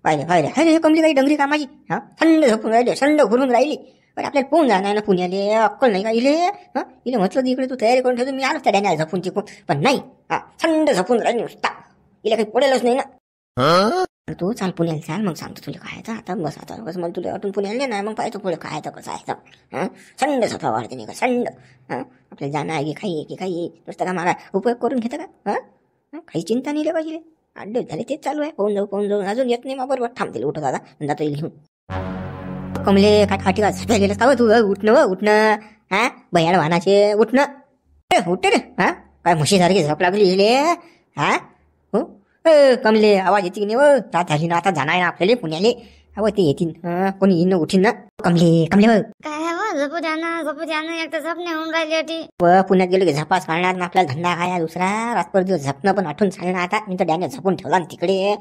पाहिले पाहिले अरे कमली काही डंगरी कामाची. हा थंड झोपून राहिली, थंड घुरून राहिली. अरे आपल्याला पोहून जाणार ना पुण्याले, अक्कल नाही का इले. इले म्हटलं इकडे तू तयारी करून ठेवतो, मी आलो त्या डॅन्याला झपून तिकून, पण नाही. हा थंड झपून राहिली नुसता, इला काही पडेलच नाही ना. तू चाल पुण्याला चाल, मग सांगतो तुला काय. आता बस आता बस, मला तुला वाटून पुण्याला नाही, मग पाहतो पुढे काय तर कसं आहे तर. थंड झोपा वाढते नाही का थंड. आपल्याला जाणं आहे की काही नुसतं का मला उपयोग करून घेतं का. काही चिंता नाही रे पाहिजे. 8 दिवस झाले तेच चालू आहे, पोहून जाऊन अजून येत नाही. मग बरोबर थांबतील उठत दादा, जातो येईल घेऊन. कमले काय खाटी का झोपायला गेलं का तू. उठणं हा भयाड वाहनाचे उठणं उठते रे. काय म्हशीसारखी झोप लागली हिले. हो कमले आवाज येते की नाही. रात झाली ना, आता जाणार ना आपल्याला पुण्याले. अहो ते येतील, कोणी येईन उठीन ना. कमले काय झोपू द्या ना, एक तर झोप नाही होऊन राहिली होती. पुण्यात गेलो की झपास काढणार ना आपल्याला, धंदा काय दुसरा. रातभर दिवस झपणं पण आठवून चालणार. आता मी तर डॅने झपून ठेवला ना तिकडे.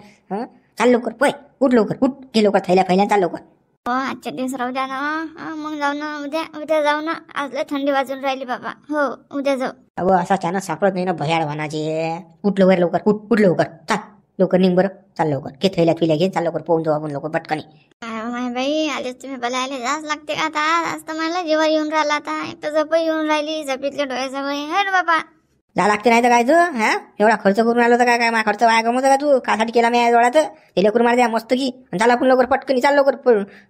चाल लवकर पय, उठ लवकर, उठ घे लवकर, थैल्या चाल लवकर. हो आजच्या दिवस राहू द्या ना, मग जाऊ ना उद्या जाऊ ना. आज लय थंडी वाजून राहिली बाबा. हो उद्या जाऊ. अहो असा चानस सापडत नाही ना भयाड वाहनाचे. उठ लवकर उठ लवकर, चाल लवकर निघ बरं. चाल लवकर घे थैल्या घे, चाल लवकर पोहून जाऊ आपण लवकर पटकनी. काय बाई आलेच तुम्ही बोलायला जास्त लागते का आता. आज तर मला जीवा येऊन राहिला आता. एक तर झोप येऊन राहिली, झोपेतल्या डोळ्याचा बाई हे बाबा. जा लागते नाही तर काय तू. एवढा खर्च करून आलो तर काय खर्च वाया गमवतो का तू. कासाठी केला मी जोळात ते लेकर मार द्या मस्त की. चाल आपण लवकर पटकनी, चाल लवकर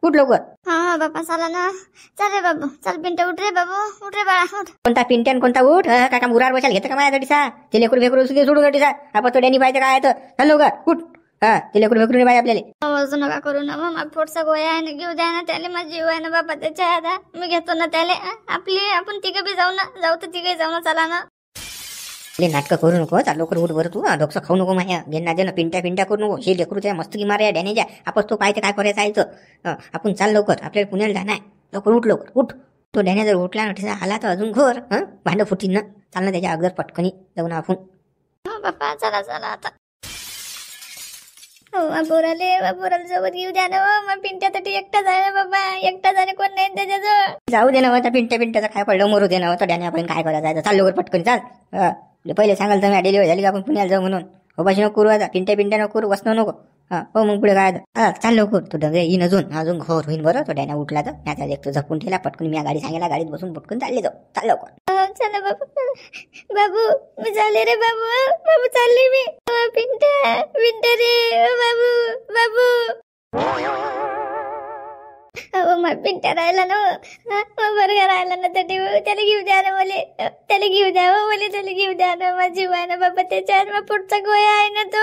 उठ लवकर. हा बाबा चला ना, चल रे बाबू, चल पिंट्या उठ रे बाबू, उठ रे बाळा उठ. कोणता पिंट्यान कोणता उठ. काय मुरार बसायला घेतं का माझ्यासाठी सा. ते लेकर भेकरू सोडून सा. आपण तो डॅनी पाहिजे काय तर. चाल लवकर उठ. ते लेकर भेकरू नाही पाहिजे आपल्याला. असं नका करू ना मग. पोटचा गोळ्या आहे ना, घेऊ द्या ना त्याला. माझा जीव आहे ना बाबा त्याच्या आता, मी घेतो ना त्याला. आपण तिघं बी जाऊ ना, जाऊ तर तिघे जाऊ ना, चला ना. नाटकं करू नको, चाल लवकर उठ बरं. तू डोकं खाऊ नको माझ्या. घेणं दे ना पिंट्या करू नको. हे लेकरू त्या मस्त की मारे डॅनेच्या. आपण तो पाहिजे काय करायचं आहे तर. आपण चाल लवकर, आपल्याला पुण्याला जाणार आहे. लवकर उठ. तो डॅने जर उठला ना आला तर अजून घोर भांडं फुटीन ना. चाल ना त्याच्या अगोदर पटकनी जाऊ ना आपण. हो बाप्पा चला आता. हो बोराला सोबत घेऊ द्या ना. मग पिंट्या तर एकटा जाय ना बाबा, एकटा जाणे कोण नाही त्याच्याजवळ. जाऊ दे ना त्या पिंट्याचं काय पडलं मरू दे ना. तो डॅने आपण काय करायचं आहे. चाल लवकर पटकनी चाल. पहिले सांगाल तर मी डिलिव्हरी झाली का आपण पुण्याला जाऊ म्हणून. हो बाशी नको करू आता, पिंट्या नको करू, वसणं नको. हो मग पुढे काय चाल लवकर. तो डंगे येईन अजून घोर होईन बरं. तो डॅना उठला तर त्याचा एक तो झपून ठेला पटकन. मी गाडी सांगायला गाडीत बसून पटकन चालले जाऊ. चाल लवकर. चला बाबू मी चालले रे बाबू चालले मी. पिंट्या रे बाबू. अहो मग पिंट्या राहिला ना, बरं राहिला ना त्याला घेऊ द्या ना मला. त्याला घेऊ द्या ना. माझी जीव आहे ना बाबा त्याच्यात. मग पुढचा गोया आहे ना तो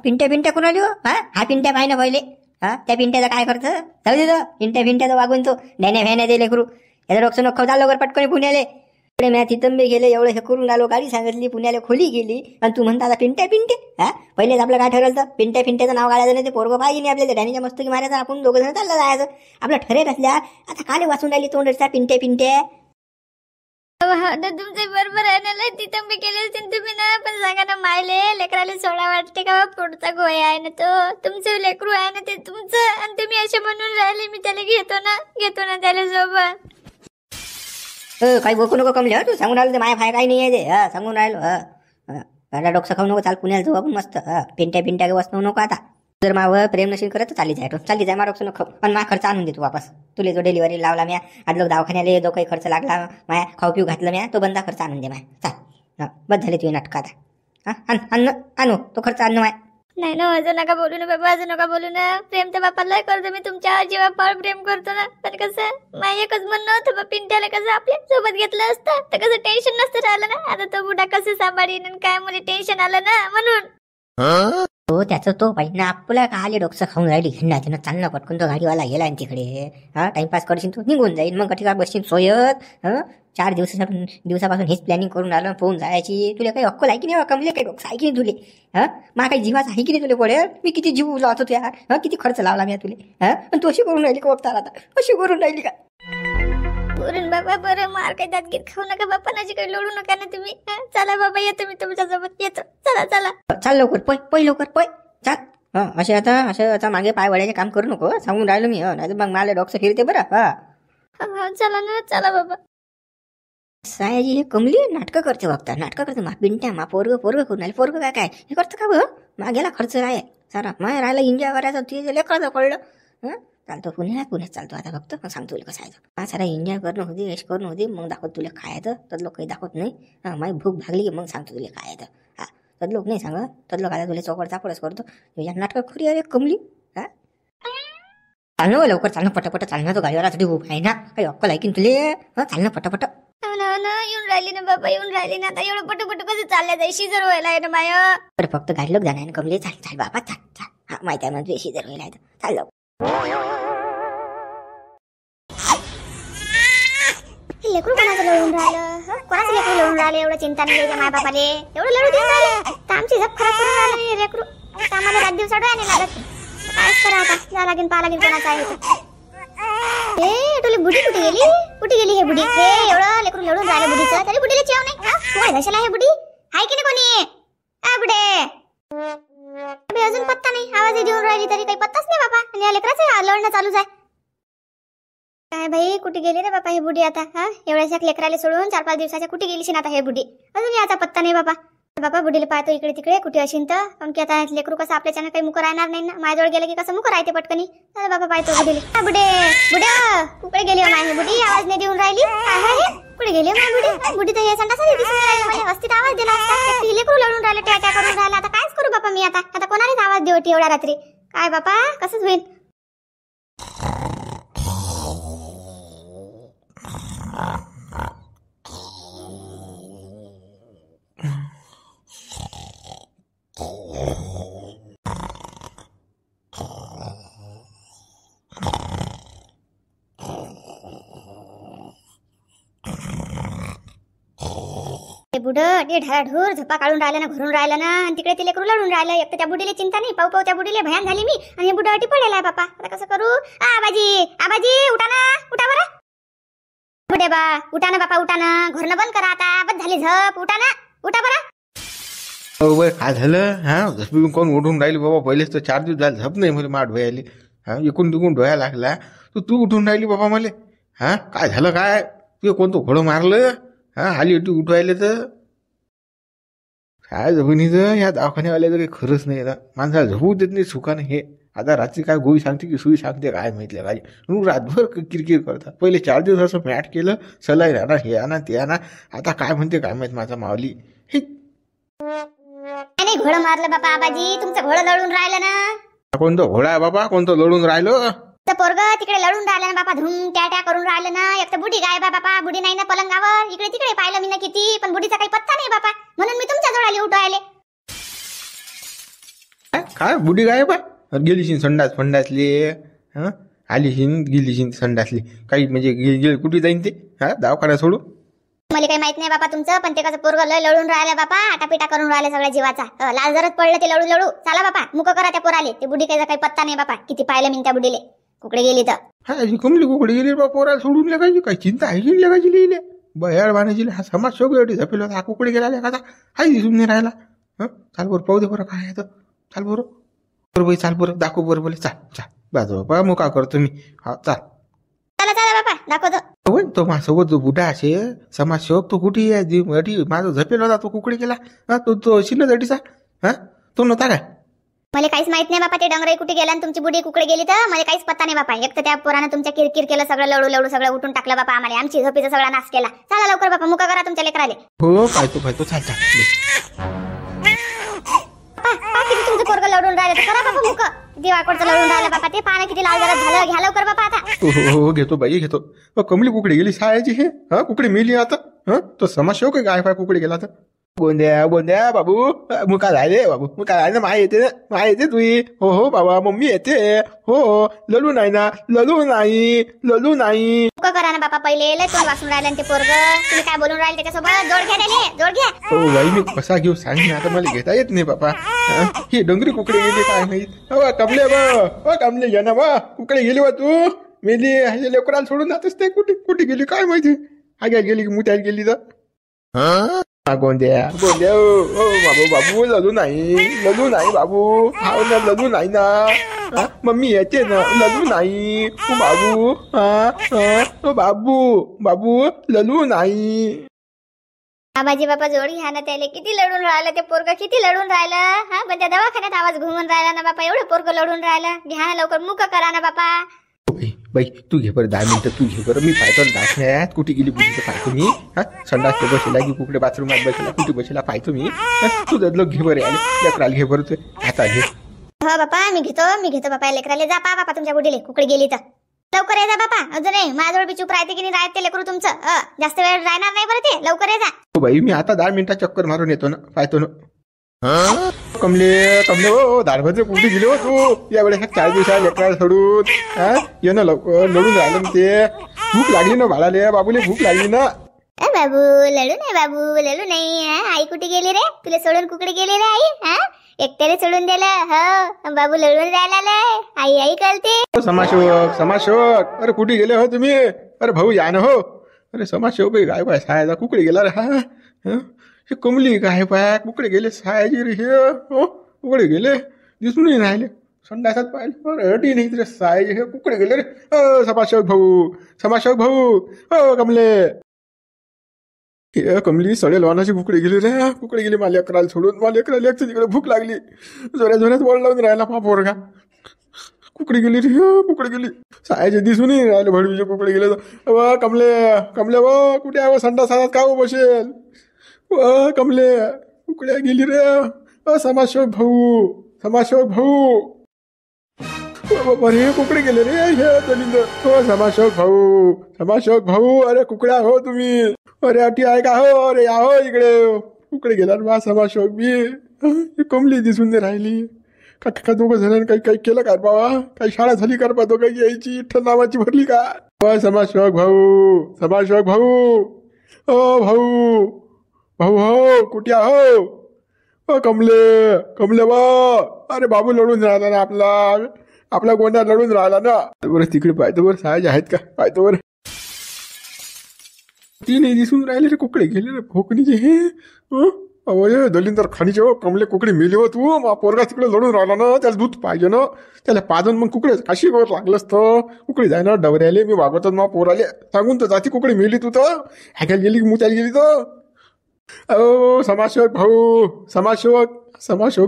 पिंट्या कोणाली हो. हा पिंट्या पाहिजे पहिले. त्या पिंट्याचं काय करतं. जाऊ दे तो पिंट्याचं वागून तो डॅन्या दे लेकरू. याचा डोकं नको चाल लवकर पटकन पुण्याले. मी तिथं बी गेले, एवढं हे करून आलो, गाडी सांगितली, पुण्याला खोली गेली आणि तू म्हणता आता पिंट्या. पहिलेच आपलं काय ठरवलं तर पिंट्याचं नाव काढायचं नाही. ते पोरगं पाहिजे नाही आपल्याला. डॅनीच्या मस्त की मारायचं, आपण दोघं जण चाललं जायचं. आपलं ठरेल असल्या. आता काले वाचून राहिली तोंडचा पिंट्या. तुमचं बरोबर आहे ना. तिथं बी गेले असतील तुम्ही ना. पण सांगा ना मायले लेकराला सोडा वाटते का. पुढचा गोया आहे ना तो. तुमचं लेकरू आहे ना ते तुमचं. आणि तुम्ही असे म्हणून राहिले मी त्याला घेतो ना त्याला सोबत. काही बोकू नको कमले. तू सांगून राहिलो ते माया फाय काही नाही आहे ते. सांगून राहिलो. डोकं खाऊ नको. चाल पुण्याला जाऊ आपण मस्त. पिंट्या वसनू नको आता. जर मावं प्रेम नशील करत तर चाली जाय मा डोकं नको. पण माझा खर्च आणून देतो वापस. तुला जो डिलिव्हरी लावला म्या, आज लोक दवाखान्याला जो काही खर्च लागला माया, खाऊ पिऊ घातलं म्या, तो बंदा खर्च आणून दे माय. चाल बस झाली तुझी नाटक आता. आणू तो खर्च आणू माय. नाही ना अजून नका बोलू ना बाबा, अजून नका बोलू ना. प्रेम तर बापाला करतो मी, तुमच्या जीवापाळ प्रेम करतो ना. पण कसं माझं एकच म्हणणं होतं बा, पिंट्याला कसं आपल्या सोबत घेतलं असतं तर कसं टेन्शन नसतं राहिलं ना. आता तो बुडा कसं सांभाळीन काय मला टेन्शन आलं ना म्हणून. तो त्याचं तो पाहिजे ना. आपल्या काले डोकं खाऊन राहिली घेण्याचं. चालणं पटकन तो गाडीवाला गेला तिकडे. टाइमपास करशील तू निघून जाईल. मग कधी का बसशील सोयत. 4 दिवसापासून हेच प्लॅनिंग करून आलं पोहून जायची. तुला काही अक्कल आहे की नाही कमले. काही डोकं आहे की नाही तुले. मा काही जीवाचं आहे की नाही तुला पडेल. मी किती जीव लावतो त्या. किती खर्च लावला मी तुले. पण तू अशी करून राहिली का बघता आता. अशी करून राहिली का. बरं बाबा बरं मार काही दात घेत खाऊ नका बाप्पा. माझी काही लोडू नका ना तुम्ही. चला बाबा येतो मी तुमच्यासोबत येतो. चला चाल लवकर पै लवकर पै. चाल असे आता मागे पाय वळायचे काम करू नको, सांगून राहिलो मी. नाही मग मला डॉक्टर फिरते बरं. चला ना, चला बाबा. सायाजी हे कमली नाटकं करते बघता, नाटकं करते. मा पिंट्या मा पोरग करून आले. पोरग काय हे करतं का बघ? मागेला खर्च आहे सारा. माझ्या राहिला इंडिया करायचं, ते लेकराचं कळलं. चालतो पुण्यात चालतो आता. फक्त मग सांगतो तुला कसं आहे. सारा इंडिया करणं होती, यश करणं होती, मग दाखवत तुला काय येतं. तर लोक काही दाखवत नाही. माझी भूक भागली की मग सांगतो तुला काय येतं. तर लोक नाही सांगत. तर लोक आता तुला चौकड चापडच करतो. तुझ्या नाटकं खरी अरे कमली. चालणं लवकर, चालणं पटापट चालणं. तो गाडीवर थोडी उभा आहे ना, काही अक्कल आहे की तुले. चालणं पटापट. येऊन राहिली ना बाबा, येऊन राहिली ना. आता एवढं पटपट कसं चालल्या जाई, शिजर व्हायला आहे ना माय. बरं फक्त गाडी लोक जाणार कमली. चाल बाबा, चाल. माहिती आहे म्हणजे शिजर व्हायला आहे. चाल लवकर. लेकरू कोणाचं लढून राहिलं, कोणाचं लेकरू लढून राहिलं. एवढं चिंता नाही घ्यायचं माय बापाले. एवढं लढू देऊन राहिले तर आमची झप खराब करून राहिलं लेकरू. आम्हाला रात दिवस नाही लागत. कायच करा आता, जा लागेल पहा लागेल कोणाचं आहे. हे तुला बुडी कुठे गेली हे बुडी? हे एवढं लेकरू लढून राहिलं बुडीचं, तरी बुडीला चेव नाही. कोण घशाला हे बुडी हाय की नाही कोणी? बुडे अजून पत्ता नाही. आवाज देऊन राहिली तरी काही पत्ताच नाही बाबा. आणि या लेकराचं लढणं चालूच आहे. काय भाई, कुठे गेली रे बापा हे बुडी आता? एवढ्याशा लेकराले सोडून 4-5 दिवसाच्या कुठे गेली आता हे बुडी? अजून याचा पत्ता नाही बाबा. बाबा बुडीला पाहतो इकडे तिकडे कुठे असेल तर. कारण की आता लेकरू कसं आपल्याच्यानं काही मुख राहणार नाही ना. माझ्याजवळ गेलं की कसं मुख राहते पटकनी. तर बाबा पाहतो बुडीला. बुड्या कुठे गेली माय हे बुडी? आवाज नाही देऊन राहिली. कुठे गेली माय बुडी? बुडी तर हे संडासाला दिसून राहिली मला. असतीत आवाज दिला असता. लेकरू लढून राहिलं, ट्या करून राहिला. आता कायच करू बापा मी आता कोणालाच आवाज देवटी एवढ्या रात्री? काय बापा कसंच होईल. बुडं ढाढूर झोपा काढून राहिलं ना, घरून राहिलं ना. आणि तिकडे ते लेकरू लढून राहिलं. एक तर त्या बुडीला चिंता नाही. पाऊ त्या बुडीला भयान झाली मी. आणि हे बुडं अटी पडेल आहे बापा. आता कसं करू? आबाजी उठा ना, उठा बरं. बुडे बा उठा ना बापा, उठा ना. घरनं बंद करा आता. बस झाली झप. उठा ना, उठा बरं. काय झालं? झोपी कोण उठून राहिली बाबा? पहिलेच तर 4 दिवस झाले झप नाही मला. माठ डोळ्याली एकूण तिकून डोळ्या लागला. तू उठून राहिली बाबा मला. काय झालं? काय तू कोणतं घोडं मारलं? आली होती उठवायला तर काय जमिनीचं या दवाखान्यावाल्याचं काही खरंच नाही. आता माणसाला झोपू देत नाही सुखाने. हे आता रात्री काय गोळी सांगते की सुई सांगते काय माहितलं काय. रातभर किरकिर करतात. पहिले 4 दिवस असं मॅट केलं, सलाईन आणा, हे आणा ते आणा. आता काय म्हणते काय माहित माझा मावली. हे नाही घोडं मारलं बापा आबाजी. तुमचं घोडं लढून राहिलं ना. कोणतं घोडा आहे बाबा? कोणतं लढून राहिलं? पोरग तिकडे लढून राहिलं ना बापा. धूम ट्या करून राहिलं ना. एक तर बुडी गायबा बापा. बुडी नाही ना पलंगावर. इकडे तिकडे पाहिलं मी ना किती, पण बुडीचा काही पत्ता नाही बापा. म्हणून मी तुमच्या जवळ आली उठवायले. काय बुडी गायब आहे? गेलीशी फंडासली आलीशी गेलीशी संडासली. काही म्हणजे कुठे जाईन ते? दवाखाना सोडू मला काही माहित नाही बापा तुमचं. पण ते कसं पोरग लय लढून राहिलं बापा. आटापिटा करून राहिले सगळ्या जीवाचा. लाल जरच पडलं ते लढू. चला बापा मुक करा त्या पोराले. ते बुडी काही पत्ता नाही बापा. किती पाहिलं मी त्या बुडीले. कुकडे गेली तर कमली कुकडे गेली बा? पोराला सोडून लागायची काही चिंता आहे की लागायची लिहिले बयाड बाणायची. हा समाज शोक एवढी झपेल होता. हा कुकडे गेला लेखाचा हाय दिसून नाही राहिला. चाल बरं पाहू दे बरं काय आहे तर. चाल बरं बाई, चाल बरं दाखव बरं बोले. चाल बाजू बाबा मुका करतो मी. चाल चला बापा दाखवतो. तो माझ्यासोबत जो बुडा असे समाजसेवक तो कुठे आहे? माझा झपेल होता तो कुकडे गेला. तो शिल्लक तो नव्हता काय? मला काहीच माहित नाही बापा. ते डंगराई कुठे गेला आणि तुमची बुडी कुकडे गेली तर मला काहीच पत्ता नाही बापा. एक तर त्या पोरानं तुमच्या किरकिर केलं, सगळं लढू सगळं उठून टाकलं बापा. आम्हाला आमची झोपीचा सगळा नाश केला. चला लवकर बापा मुका करा तुमच्या लेकराले. हो पाहतो चाल. किती तुमचं पोरग लढून राहिलं करा बापा मुक. दिवाकडचं लढून राहिलं बापा. ते पाणी किती लाल जरा झालं. घ्या लवकर बापा आता. हो घेतो बाई घेतो. कमली कुकडे गेली सायाची? हे कुकडे मेली आता. तो समाजसेवक काय काय कुकडे गेला तर? बोंद्या बाबू मुका राहिले बाबू. मुका राहिले ना. माय येते तुई. हो बाबा मम्मी येते. हो ललू नाही ना. ललू नाही मुक करा ना बापा. पहिले लय तोंड वाचून राहिले ते पोरग. तुम्ही काय बोलून राहिले त्याच्यासोबत? जोड घ्या. हो बाई मी कसा घेऊ सांग ना. आता मला घेता येत नाही बापा. ही डोंगरी कुकडे गेली काय माहित. कमले बा कमले घ्या ना बा. कुकडे गेली बा तू? मेली लेकराला सोडून जातच ते. कुठे गेली काय माहिती. आग्यात गेली की मुत्यात गेली तर गोंद्या गोंद्या बाबू बाबू ललू नाही बाबू हा ना ललू नाही ना मम्मी येते ना ललू नाही बाबू बाबू बाबू ललू नाही. आबाजी बापा जोडी घ्या ना, त्याला किती लढून राहिलं ते पोरग, किती लढून राहिलं. हा पण त्या दवाखान्यात आवाज घुमून राहिला ना बापा, एवढं पोरग लढून राहिलं. घ्या ना लवकर, मुक करा ना बापा. बाई तू घे बरं 10 मिनिटं तू घे बरं. मी पाहतो दाखण्यात कुठे गेली बुद्धीचं पाहतो मी. संडास बसेला की कुकडे बाथरूमात बसेला कुठे बसेला पाहतो मी. तू ददलो घे बरं आले लेकराला घे बरं. ते आता घे. हो बापा मी घेतो बापा लेकराले. जा पा बापा तुमच्या बुडीले कुकडे गेली तर लवकर ये जा बापा. अजून नाही माझ्याजवळ बी चूप राहते की नाही राहते लेकरू तुमचं. जास्त वेळ राहणार नाही बरं, ते लवकर ये जा. हो बाई मी आता 10 मिनिटात चक्कर मारून येतो ना, पाहतो ना. कमले कमले हो दाढभद्र कुठे गेले हो तू यावेळेस 4 दिवसाला लेकराला सोडून. ये ना लवकर, लढून राहिलं ना ते. भूक लागली ना बाळाले, बाबूले भूक लागली ना. बाबू लढू नाही. आई कुठे गेली रे? तुला सोडून कुकडे गेली रे आई? एकट्याने सोडून दिलं. हो बाबू लढून राहिला. आई आई कळते. समाजसेवक अरे कुठे गेले हो तुम्ही? अरे भाऊ या ना हो. अरे समाजसेवक काय पाय सायाचा कुकडे गेला रे. हा हे कमली काय पाय कुकडे गेले सायाजी रे. हे हो कुकडे गेले दिसूनही राहिले. संडासात पाहिले अरे अटी नाही रे सायाजी. हे कुकडे गेले रे. समाजसेवक भाऊ हो कमले. हे कमली सडेल वानाची कुकडे गेली रे. कुकडे गेली मला लेकराला सोडून. मला लेकराला एकच तिकडे भूक लागली. जोऱ्यात वळ लावून राहिला पा पोरगा. कुकडे गेली रे. कुकडे गेली सायाचे दिसूनही राहिले. भडवीचे कुकडे गेले. कमले कमले व कुठे आहे संडासात का हो बसेल. कमले कुकड्या गेली रे. समाजसेवक भाऊ अरे कुकडे गेले रे हे दलिंदर. हो समाजसेवक भाऊ अरे कुकड्या हो तुम्ही. अरे अटी आहे का हो. अरे या हो इकडे. कुकडे गेला बा समाजसेवक बी. कमली दिसून नाही राहिली. का दोघं जणांनी काही केलं का बाबा? काही शाळा झाली का बा दोघं यायची इठ्ठल नावाची भरली का? समाजसेवक भाऊ ओ भाऊ हो कुठे हो. कमले बा. अरे बाबू लढून राहिला ना आपला गोंडा लढून राहिला ना. बरं तिकडे पाहतो बरं सायाज आहेत का पाहतो बरं. ती नाही दिसून राहिले रे. कुकडे गेले रे भोकणीचे हे. अरे दलिंदर खाणीचे हो कमले कुकडे मेली हो तू. मा पोरगा तिकडे लढून राहिला ना. त्याला दूध पाहिजे ना. त्याला पाजून मग कुकडे काशी वर लागलंच तर कुकडे जाय ना डवऱ्याले. मी वागवतो मा पोराले सांगून तर जाती कुकडे मेली तू तर. ह्याच्याला गेली मुत्याला गेली तर. अहो समाजसेवक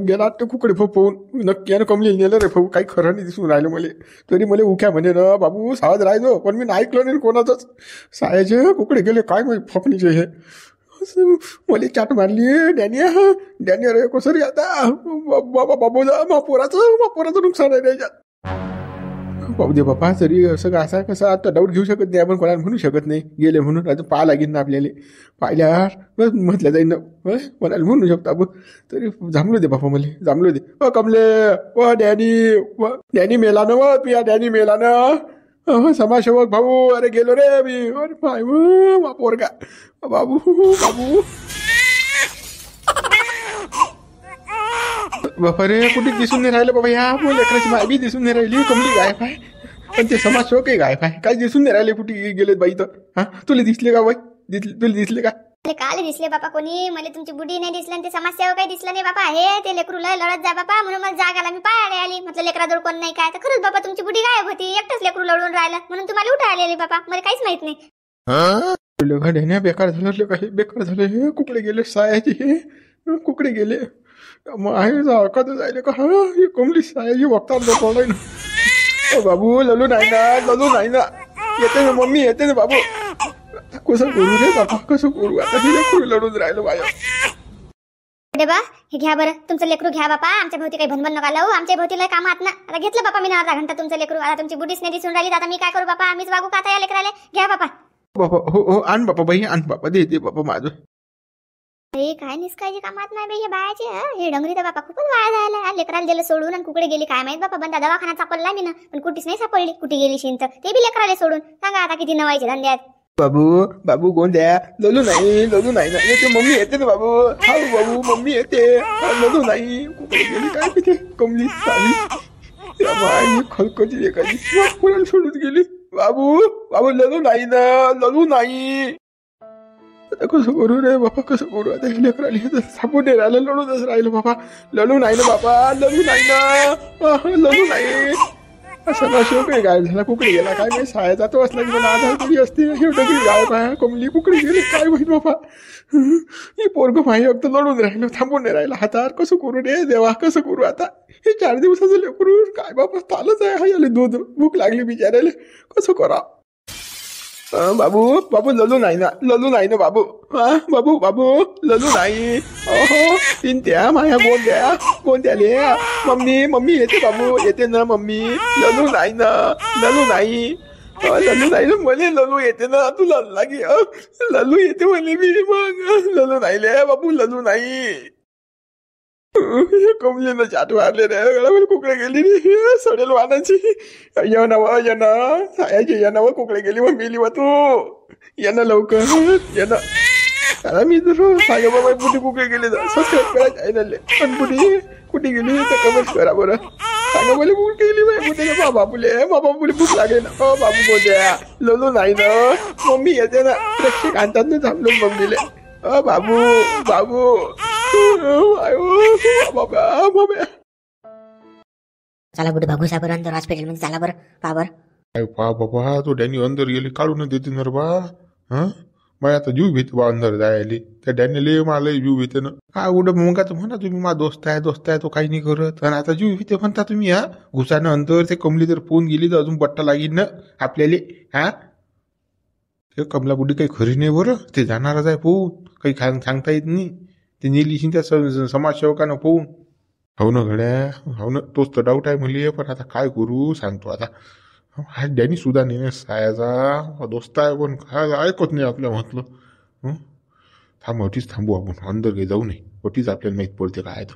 गेला ते कुकडे फोन नक्की आणि कमली नेलं रे भाऊ. काही खरं नाही दिसून राहिलं मला. तरी मला उख्या म्हणे ना बाबू सावध राहायचो. पण मी ऐकलं नाही कोणाचंच. सायाचे कुकडे गेले काय माहिती फकणीचे हे. मला चाट मारली डॅनी अरे कसं रे आता. बाबू मा पोराचं नुकसान आहे त्याच्यात. पाहू दे बापा. तरी असं कसं आता डाऊट घेऊ शकत नाही आपण. कोणाला म्हणू शकत नाही गेले म्हणून. आता पाहा लागेल ना आपल्याला. पाहिल्यावर म्हटलं जाईल ना. कोणाला म्हणू शकतो आपण. तरी जांभलो दे बापा मला जांभलो दे. कमले डॅनी मेला ना. तू या डॅनी मेला ना. समाजसेवक भाऊ अरे गेलो रे मी. अरे पाय मा पोरगा बाबू बापा रे. कुठे दिसून नाही राहिलं बाबा. ह्या लेकराची माय बी दिसून नाही राहिली. कमली गायब आहे. पण ते समाजसेवक गायब आहे. काय दिसून नाही राहिले कुठे गेलेत बाई तर. तुला दिसले का बाई? तुला दिसले का? काल दिसले बापा कोणी. मला तुमची बुडी नाही दिसली आणि ते समाजसेवक काही दिसलं नाही बापा. हे ते लेकरू लढत जा बापा म्हणून मला जाग आला. मी पाहायला आली. म्हटलं लेकराजवळ कोण नाही काय. तर खरंच बापा तुमची बुडी गायब होती. एकटंच लेकरू लढून राहिलं म्हणून तुम्हाला उठायला आली बापा. मला काहीच माहित नाही. बेकार झालं काही बेकार झालं. हे कुकडे गेले सायाचे. हे कुकडे गेले आहे जायले का. हे कमली सायाची वक्ता बाबू ललू नाही ना. येते ना मम्मी येते ना बाबू. कसं करू रे बाबा कसं करू. आता हे लेकरू लढून राहिलं बाया. बा हे घ्या बरं तुमचं लेकरू घ्या बापा. आमच्या भोवती काही भनभन नका लावू. आमच्या भोवती लय कामात ना. आता घेतलं बापा मी ना अर्धा घंटा तुमचं लेकरू. आता तुमची बुडीच नाही दिसून राहिली. आता मी काय करू बापा. आम्हीच वागू का आता या लेकराले. घ्या बापा. हो आण बापा बाई आण बापा. दे बापा माझं. काय निसकायची कामात नाही बाई हे बायाचे. हे डंगरी तर बापा खूपच वाया जायला. लेकराला दिलं सोडून आणि कुकडे गेली काय माहित बापा. बंदा दवाखान्यात सापडला मी ना. पण कुठेच नाही सापडली. कुठे गेली शिंत ते बी लेकराले सोडून. सांगा आता किती नवायचे धंदे आहेत. बाबू गोंद्या ललू नाही ना. येते मम्मी येते ना बाबू. हा बाबू मम्मी येते. ललू नाही कुकडे गेली काय तिथे कमली चाली. खलकती एखादी कोणाला सोडून गेली. बाबू ललू नाही ना. ललू नाही. आता कसं करू रे बाबा, कसं करू आता? हे लेकराला सापडून नाही राहिलं, लढूनच राहिलं बाबा. लढू नाही ना बाबा, लढू नाही ना, लढू नाही. असं नशिब काही गायब झाला, कुकडी गेला काय नाही. साया जातो असला की मला आधार तरी असते. हे डगरी गायब आहे, कमली कुकडी गेली काय होईल बाबा? हे पोरग माही अगदी लढून राहिलं, थांबून नाही राहिलं हातावर. कसं करू रे देवा, कसं करू आता? हे 4 दिवसाचं लेकरू काय बाबा चालच आहे. हा याले दूध भूक लागली बिचारायला, कसं करा? बाबू बाबू ललू नाही ना, ललू नाही ना बाबू. बाबू बाबू ललू नाही. ओहो पिंट्या माया बोंद्याले. मम्मी मम्मी येते बाबू, येते ना मम्मी. ललू नाही ना, ललू नाही. ललू नाही ना म्हणे, ललू येते ना. तुला लागे ललू येते म्हणे मी. मग ललू नाही ले बाबू, ललू नाही. कमलीनं चाट मारले रे, कुकडे गेली रे सडेल वाहनाची. येणं सायाची येणं कुकडे गेली मग मेली व तू. येणं लवकर येणं. आता मी तर सांगा बाबा कुठे कुकडे गेले, सबस्क्राईब करा चॅनलले. पण कुठे गेली तर कमेंट करा बरं. सांगा मला कुठे गेली बाई, कुठे बाबूले भूक लागेल. बाबू बोलत्या ललू नाही ना, मम्मी येते ना. प्रेक्षक आणतात ना थांबलो मम्मीले. बाबू बाबू चला कुठे बघू साहेब अंदर हॉस्पिटल मध्ये. चला बरं पा बरं. पा बाबा तो डॅनी अंदर गेले, काढून देते ना रे बा. मला आता जीव भीते बा अंदर जायले. त्या डॅनीले मला जीव भीते ना. हा उडं मग आता म्हणा तुम्ही मा दोस्त आहे तो काही नाही करत. आणि आता जीव भीते म्हणता तुम्ही. घुसानं अंतर ते कमली जर फोन गेली तर अजून बट्टा लागेल ना आपल्याला. ते कमला गुडी काही खरी नाही बरं. ते जाणारच आहे पोहून, काही सांगता येत नाही. ते नेलीशी त्या समाजसेवकानं पोहून. हो ना घड्या, हो ना, तोच तर डाऊट आहे मुली. पण आता काय करू सांगतो आता. हा डॅनी सुद्धा नाही सायाचा दोस्त आहे, पण काय ऐकत नाही आपल्या म्हटलं. थांबू आपण, अंदर काही जाऊ नये. अटीच आपल्याला माहीत पडते काय तर.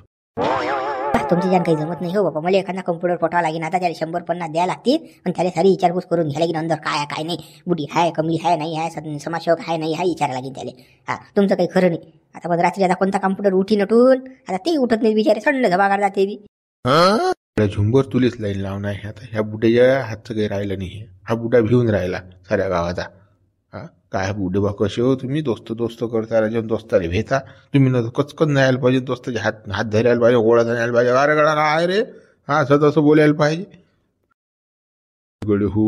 तुमची जाण काही जमत नाही हो बाबा. मला एखादा कम्प्युटर पोटावा लागेल आता. त्याला 150 द्यायला लागतील. पण त्याला सारी विचारपूस करून घ्यायला लागेल अंदर काय काय नाही. बुडी आहे, कमली आहे, नाही आहे, समाजसेवक आहे, नाही आहे, विचारायला लागेल त्याला. तुमचं काही खरं नाही आता. पण रात्री आता कोणता कम्प्युटर उठी नटून आता ते उठत नाही बिचारे, थंड धबा काढतात ते बी. झुंबर तुलेच लाईन लावून आहे आता. ह्या बुड्याच्या हातचं काही राहिलं नाही. हा बुडा भिवून राहिला साऱ्या गावाचा. काय बुडे बा कसे हो तुम्ही, दोस्त करता राजा, दोस्ताले भेटा तुम्ही. न कचकन नाही यायला पाहिजे, दोस्ताचे हात धरायला पाहिजे, गोळा धरायला पाहिजे. अरे गडा काय रे, असं तसं बोलायला पाहिजे. गडे हो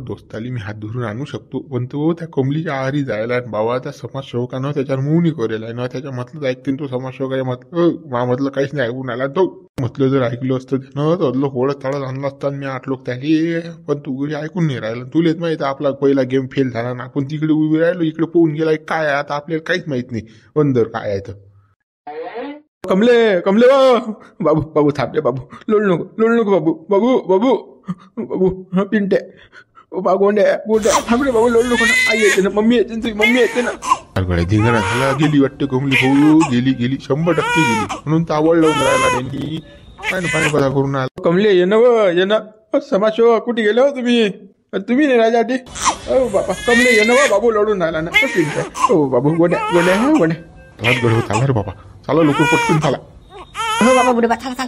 दोस्ताली मी हात धरून आणू शकतो, पण तो त्या कमलीच्या आहारी जायला बाबा. त्या समाजसेवकानं त्याच्यावर मुवणी करेल आहे ना. त्याच्या म्हटलं ऐकतील तो समाजसेवकाच्या म्हटलं काहीच नाही ऐकून आला तो. म्हटलं जर ऐकलं असतं त्यानं तर अदलं होळत तळत आणलं असतं मी 8 लोक त्याली. पण तू घरी ऐकून नाही राहिलं. तुलेच माहित आपला पहिला गेम फेल झाला ना. आपण तिकडे उभी राहिलो, इकडे पोहून गेला काय. आता आपल्याला काहीच माहित नाही अंदर काय आहे तर. कमले बाबू थांबले बाबू, लोळू नको बाबू पिंट्या गोंड्या थांबले बाबू, लोळू नको ना. आई येते ना, मम्मी येते ना, तुझी मम्मी येते ना. धिंगणा झाला, गेली वाटते कमली भाऊ. गेली 100% गेली. म्हणून तर आवड लावून राहिला त्यांनी. पाणी पदा करून आला. कमले ये ना समाजसेवा कुठे गेले हो तुम्ही नाही राजाटी. हो बाबा कमले ये ना बाबू, लढून राहिला ना पिंट्या. हो बाबू गोंड्या गडू चाला रे बाबा, चाला लोक पटकून चाला. हो बाबा बुडे बा, चला